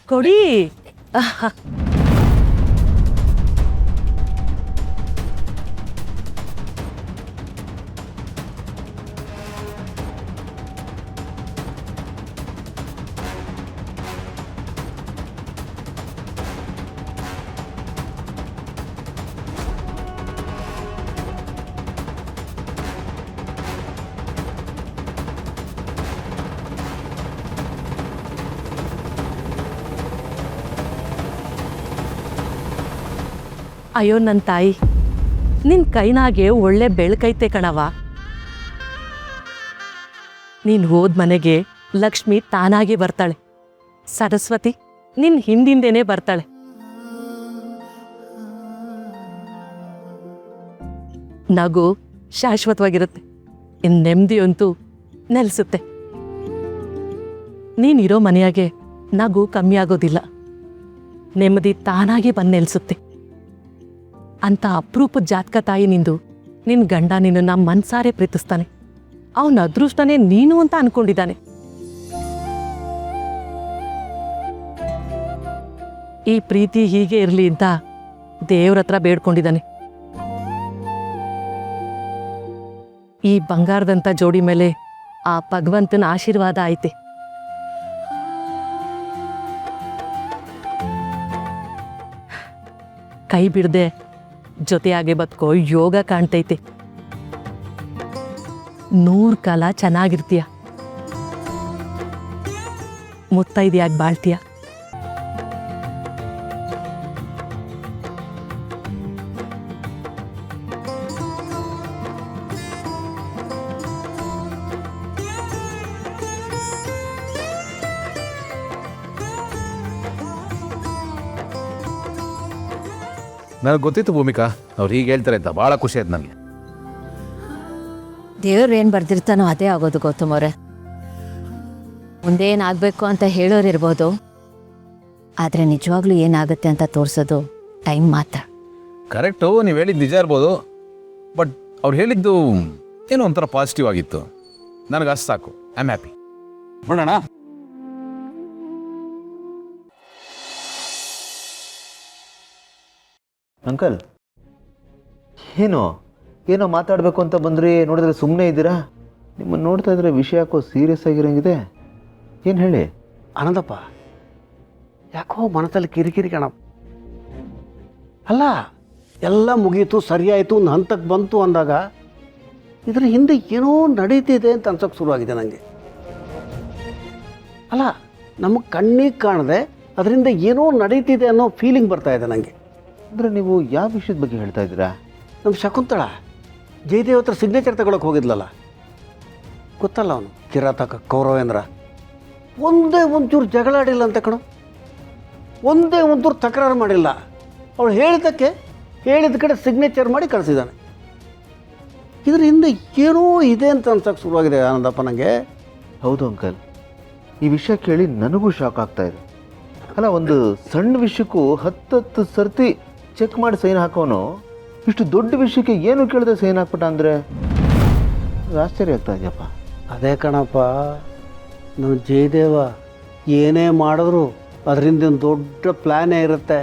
ಕೊಡಿ. ಅಯ್ಯೋ ನನ್ನ ತಾಯಿ, ನಿನ್ನ ಕೈನಾಗೆ ಒಳ್ಳೆ ಬೆಳಕೈತೆ ಕಣವ. ನೀನು ಹೋದ ಮನೆಗೆ ಲಕ್ಷ್ಮಿ ತಾನಾಗಿ ಬರ್ತಾಳೆ, ಸರಸ್ವತಿ ನಿನ್ನ ಹಿಂದಿಂದೇನೆ ಬರ್ತಾಳೆ. ನಗು ಶಾಶ್ವತವಾಗಿರುತ್ತೆ, ಇನ್ನು ನೆಮ್ಮದಿಯಂತೂ ನೆಲೆಸುತ್ತೆ. ನೀನಿರೋ ಮನೆಯಾಗೆ ನಗು ಕಮ್ಮಿ ಆಗೋದಿಲ್ಲ, ನೆಮ್ಮದಿ ತಾನಾಗಿ ಬಂದು ನೆಲೆಸುತ್ತೆ. ಅಂತ ಅಪರೂಪದ ಜಾತಕ ತಾಯಿ ನಿಂದು. ನಿನ್ನ ಗಂಡ ನಿನ್ನ ಮನ್ಸಾರೆ ಪ್ರೀತಿಸ್ತಾನೆ, ಅವನ ಅದೃಷ್ಟನೇ ನೀನು ಅಂತ ಅನ್ಕೊಂಡಿದ್ದಾನೆ. ಈ ಪ್ರೀತಿ ಹೀಗೆ ಇರಲಿ ಅಂತ ದೇವ್ರ ಹತ್ರ ಬೇಡ್ಕೊಂಡಿದ್ದಾನೆ. ಈ ಬಂಗಾರದಂಥ ಜೋಡಿ ಮೇಲೆ ಆ ಭಗವಂತನ ಆಶೀರ್ವಾದ ಐತೆ. ಕೈ ಬಿಡದೆ ಜೊತೆಯಾಗೆ ಬದುಕೋ ಯೋಗ ಕಾಣ್ತೈತೆ. 100 ಕಾಲ ಚೆನ್ನಾಗಿರ್ತೀಯ, ಮುತ್ತೈದೆಯಾಗಿ ಬಾಳ್ತೀಯ. ನನಗೆ ಗೊತ್ತಿತ್ತು ಭೂಮಿಕಾ, ಅವ್ರು ಹೀಗೆ ಹೇಳ್ತಾರೆ ಅಂತ. ಭಾಳ ಖುಷಿ ಆಯ್ತು ನನಗೆ. ದೇವ್ರು ಏನು ಬರ್ದಿರ್ತಾನೋ ಅದೇ ಆಗೋದು ಗೌತಮ್ ಅವರೇ. ಮುಂದೇನಾಗಬೇಕು ಅಂತ ಹೇಳೋರಿರ್ಬೋದು, ಆದರೆ ನಿಜವಾಗ್ಲೂ ಏನಾಗುತ್ತೆ ಅಂತ ತೋರಿಸೋದು ಟೈಮ್ ಮಾತ್ರ. ಕರೆಕ್ಟು, ನೀವು ಹೇಳಿದ್ದು ನಿಜ ಇರ್ಬೋದು, ಬಟ್ ಅವ್ರು ಹೇಳಿದ್ದು ಏನೋ ಒಂಥರ ಪಾಸಿಟಿವ್ ಆಗಿತ್ತು. ನನಗೆ ಅಷ್ಟು ಸಾಕು. I am happy. ನೋಡೋಣ. ಅಂಕಲ್, ಏನೋ ಮಾತಾಡಬೇಕು ಅಂತ ಬಂದ್ರಿ, ನೋಡಿದ್ರೆ ಸುಮ್ಮನೆ ಇದ್ದೀರಾ? ನಿಮ್ಮನ್ನು ನೋಡ್ತಾ ಇದ್ರೆ ವಿಷಯ ಯಾಕೋ ಸೀರಿಯಸ್ ಆಗಿರೋಂಗಿದೆ. ಏನು ಹೇಳಿ? ಆನಂದಪ್ಪ, ಯಾಕೋ ಮನಸ್ಸಲ್ಲಿ ಕಿರಿಕಿರಿ ಕಣಪ್ಪ. ಅಲ್ಲ, ಎಲ್ಲ ಮುಗೀತು, ಸರಿಯಾಯಿತು, ಒಂದು ಹಂತಕ್ಕೆ ಬಂತು ಅಂದಾಗ ಇದ್ರ ಹಿಂದೆ ಏನೋ ನಡೀತಿದೆ ಅಂತ ಅನ್ಸೋಕ್ಕೆ ಶುರುವಾಗಿದೆ ನನಗೆ. ಅಲ್ಲ, ನಮಗೆ ಕಣ್ಣಿಗೆ ಕಾಣದೆ ಅದರಿಂದ ಏನೋ ನಡೀತಿದೆ ಅನ್ನೋ ಫೀಲಿಂಗ್ ಬರ್ತಾ ಇದೆ ನನಗೆ. ಅಂದರೆ ನೀವು ಯಾವ ವಿಷಯದ ಬಗ್ಗೆ ಹೇಳ್ತಾ ಇದ್ದೀರಾ? ನಮ್ಮ ಶಕುಂತಳ ಜಯದೇವ್ ಹತ್ರ ಸಿಗ್ನೇಚರ್ ತಗೊಳಕ್ಕೆ ಹೋಗಿದ್ಲಲ್ಲ, ಗೊತ್ತಲ್ಲ ಅವನು ಕಿರಾತಕ ಕೌರವೇಂದ್ರ. ಒಂದೇ ಒಂಚೂರು ಜಗಳ ಆಡಿಲ್ಲ ಅಂತ ಕಣೋ, ಒಂದೇ ಒಂಚೂರು ತಕರಾರು ಮಾಡಿಲ್ಲ. ಅವಳು ಹೇಳಿದ ಕಡೆ ಸಿಗ್ನೇಚರ್ ಮಾಡಿ ಕಳಿಸಿದ್ದಾನೆ. ಇದ್ರ ಹಿಂದೆ ಏನೋ ಇದೆ ಅಂತ ಅನ್ಸೋಕ್ಕೆ ಶುರುವಾಗಿದೆ ಆನಂದಪ್ಪ ನನಗೆ. ಹೌದು ಅಂಕಲ್, ಈ ವಿಷಯ ಕೇಳಿ ನನಗೂ ಶಾಕ್ ಆಗ್ತಾ ಇದೆ. ಅಲ್ಲ, ಒಂದು ಸಣ್ಣ ವಿಷಯಕ್ಕೂ 10 ಸರ್ತಿ ಚೆಕ್ ಮಾಡಿ ಸೈನ್ ಹಾಕೋನು ಇಷ್ಟು ದೊಡ್ಡ ವಿಷಯಕ್ಕೆ ಏನು ಕೇಳದೆ ಸೈನ್ ಹಾಕ್ಬಿಟ್ಟ ಅಂದರೆ ಆಶ್ಚರ್ಯ ಆಗ್ತಾ ಇದೆಯಪ್ಪ. ಅದೇ ಕಣಪ್ಪ, ನಮ್ಮ ಜಯದೇವ ಏನೇ ಮಾಡಿದ್ರು ಅದರಿಂದ ಒಂದು ದೊಡ್ಡ ಪ್ಲ್ಯಾನೇ ಇರುತ್ತೆ.